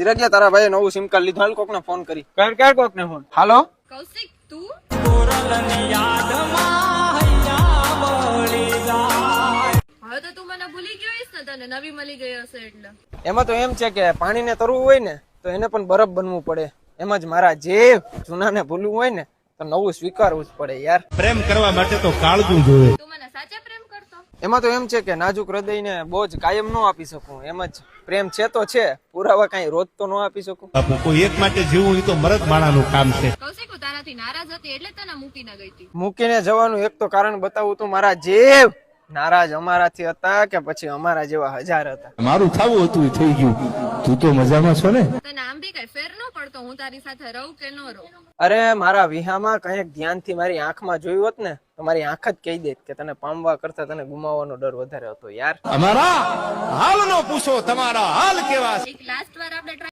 ચિરાગિયા તારા ભાઈ નવું સિમ કાર્ડ લીધું, હાલ કોકને ફોન કરી. કર કોકને ફોન. હાલો કૌશિક તું હવે તો તું મને ભૂલી ગયો હોઈશ ને, તને નવી મળી ગઈ હશે એટલે. એમાં તો એમ છે કે પાણીને તરવું હોય ને તો એને પણ બરફ બનવું પડે. એમ જ મારા જે જૂનાને ભૂલવું હોય ને તો નવું સ્વીકારવું જ પડે યાર. પ્રેમ કરવા માટે તો કાળજું જોઈએ. તું મને સાચા પ્રેમ કરતો? એમાં તો એમ છે કે નાજુક હૃદયને બોજ કાયમ ન આપી શકું. એમ જ પ્રેમ છે તો છે, પુરાવા કઈ રોજ તો ન આપી શકું. બાપુ કોઈ એક માટે જીવવું એ તો મરદ માણાનું કામ છે. કૌશિક હું તારાથી નારાજ હતી એટલે તને મૂકીને ગઈ હતી. મૂકીને જવાનું એક તો કારણ બતાવું તું. મારા જેવ નારાજ અમારાથી હતા કે પછી અમારા જેવા હજાર હતા. મારું થવું હતું એ થઈ ગયું. તું તો મજામાં છો ને? તને આમ બી કઈ ફેર ન પડતો હું તારી સાથે રહું કે ન રહું. અરે મારા વિહામાં કંઈક ધ્યાનથી મારી આંખમાં જોયું હોત ને તો મારી આંખ જ કહી દેત કે તને પામવા કરતા તને ગુમાવવાનો ડર વધારે હતો યાર. અમારા હાલ નો પૂછો, તમારા હાલ કેવા? એક લાસ્ટ વાર આપણે